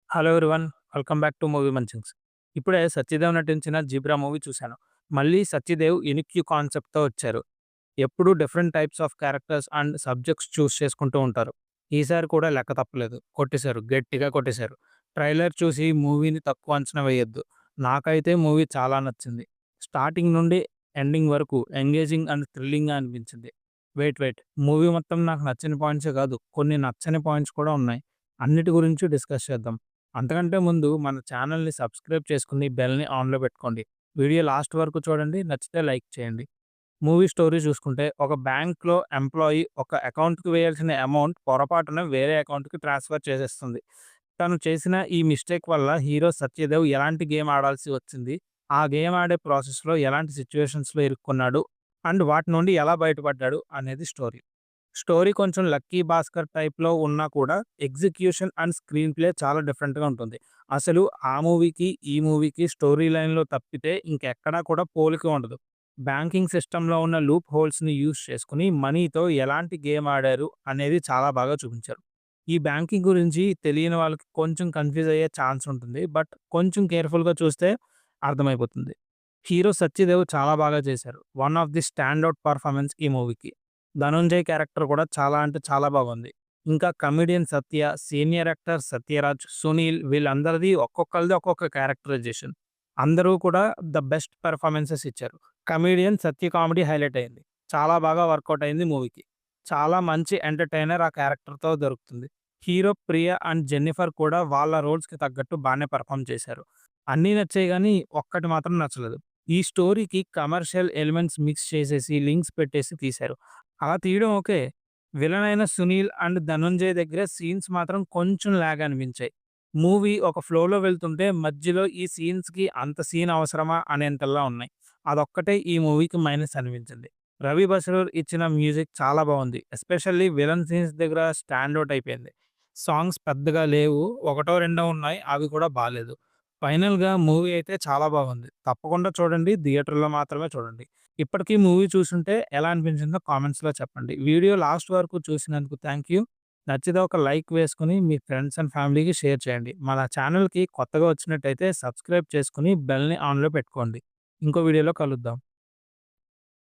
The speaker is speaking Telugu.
Hello everyone. Welcome back to movie munchings. ఇప్పుడే సత్యదేవ్ నటించిన 'జీబ్రా' మూవీ చూశాను. మళ్ళీ సత్యదేవ్ యూనిక్ కాన్సెప్ట్‌తో వచ్చారు. ఎప్పుడూ different types of characters and subjects choose చేసుకుంటూ ఉంటారు. ఈసారి కూడా లెక్క తప్పలేదు. కొట్టేశారు. గట్టిగా కొట్టేశారు. ట్రైలర్ చూసి మూవీని తక్కువ అంచనా వేయొద్దు. నాకైతే మూవీ చాలా నచ్చింది. స్టార్టింగ్ నుండి ఎండింగ్ వరకు ఎంగేజింగ్ అండ్ థ్రిల్లింగ్‌గా అనిపించింది. వెయిట్ మూవీ మొత్తం నాకు నచ్చిన పాయింట్సే కాదు, కొన్ని నచ్చని పాయింట్స్ కూడా ఉన్నాయి. అన్నిటి గురించి డిస్కస్ చేద్దాం. అంతకంటే ముందు మన ఛానల్‌ని సబ్స్క్రైబ్ చేసుకొని బెల్‌ని ఆన్‌లో పెట్టుకోండి. వీడియో లాస్ట్ వరకు చూడండి. నచ్చితే లైక్ చేయండి. మూవీ స్టోరీ చూసుకుంటే ఒక బ్యాంక్‌లో ఎంప్లాయీ ఒక అకౌంట్‌కి వేయాల్సిన అమౌంట్ పొరపాటున వేరే అకౌంట్‌కి ట్రాన్స్‌ఫర్ చేసేస్తుంది. తను చేసిన ఈ మిస్టేక్ వల్ల హీరో సత్యదేవ్ ఎలాంటి గేమ్ ఆడాల్సి వచ్చింది, ఆ గేమ్ ఆడే ప్రాసెస్‌లో ఎలాంటి సిట్యుయేషన్స్‌లో ఇరుక్కున్నాడు అండ్ వాటి నుండి ఎలా బయటపడ్డాడు అనేది స్టోరీ. స్టోరీ కొంచెం 'లక్కీ భాస్కర్' టైప్‌లో ఉన్నా కూడా ఎగ్జిక్యూషన్ అండ్ స్క్రీన్ ప్లే చాలా డిఫరెంట్‌గా ఉంటుంది. అసలు ఆ మూవీకి, ఈ మూవీకి స్టోరీ లైన్‌లో తప్పితే ఇంకెక్కడా కూడా పోలిక ఉండదు. బ్యాంకింగ్ సిస్టమ్‌లో ఉన్న లూప్ హోల్స్‌ని యూజ్ చేసుకొని మనీతో ఎలాంటి గేమ్ ఆడారు అనేది చాలా బాగా చూపించారు. ఈ బ్యాంకింగ్ గురించి తెలియని వాళ్ళకి కొంచెం కన్‌ఫ్యూజ్ అయ్యే ఛాన్స్ ఉంటుంది. బట్ కొంచెం కేర్‌ఫుల్‌గా చూస్తే అర్థమైపోతుంది. హీరో సత్యదేవ్ చాలా బాగా చేశారు. One of the stand out performance ఈ మూవీకి. ధనుంజయ్ క్యారెక్టర్ కూడా చాలా అంటే చాలా బాగుంది. ఇంకా కమెడియన్ సత్య, సీనియర్ యాక్టర్ సత్యరాజ్, సునీల్ వీళ్ళందరిది ఒక్కొక్కళ్ళది ఒక్కొక్క క్యారెక్టరైజేషన్. అందరూ కూడా ద బెస్ట్ పెర్ఫార్మన్సెస్ ఇచ్చారు. కమెడియన్ సత్య కామెడీ హైలైట్ అయింది. చాలా బాగా వర్కౌట్ అయింది మూవీకి. చాలా మంచి ఎంటర్‌టైనర్ ఆ క్యారెక్టర్‌తో దొరుకుతుంది. హీరో ప్రియ అండ్ జెన్నిఫర్ కూడా వాళ్ళ రోల్స్‌కి తగ్గట్టు బానే పెర్ఫార్మ్ చేశారు. అన్నీ నచ్చాయి గానీ ఒక్కటి మాత్రం నచ్చలేదు. ఈ స్టోరీకి కమర్షియల్ ఎలిమెంట్స్ మిక్స్ చేసేసి లింక్స్ పెట్టేసి తీశారు. అలా తీయడం ఓకే. విలన్ అయిన సునీల్ అండ్ ధనుంజయ్ దగ్గర సీన్స్ మాత్రం కొంచెం లాగ్ అనిపించాయి. మూవీ ఒక ఫ్లోలో వెళ్తుంటే మధ్యలో ఈ సీన్స్‌కి అంత సీన్ అవసరమా అనేంతలా ఉన్నాయి. అదొక్కటే ఈ మూవీకి మైనస్ అనిపించింది. రవి బస్రూర్ ఇచ్చిన మ్యూజిక్ చాలా బావుంది. ఎస్పెషల్లీ విలన్ సీన్స్ దగ్గర స్టాండ్ ఔట్ అయిపోయింది. సాంగ్స్ పెద్దగా లేవు. ఒకటో రెండో ఉన్నాయి. అవి కూడా బాలేదు. ఫైనల్‌గా మూవీ అయితే చాలా బాగుంది. తప్పకుండా చూడండి. థియేటర్‌లో మాత్రమే చూడండి. ఇప్పటికి మూవీ చూసుంటే ఎలా అనిపించిందో కామెంట్స్‌లో చెప్పండి. వీడియో లాస్ట్ వరకు చూసినందుకు థాంక్ యూ. నచ్చితే ఒక లైక్ వేసుకొని మీ ఫ్రెండ్స్ అండ్ ఫ్యామిలీకి షేర్ చేయండి. మన ఛానల్‌కి కొత్తగా వచ్చినట్టయితే సబ్స్క్రైబ్ చేసుకొని బెల్‌ని ఆన్‌లో పెట్టుకోండి. ఇంకో వీడియోలో కలుద్దాం.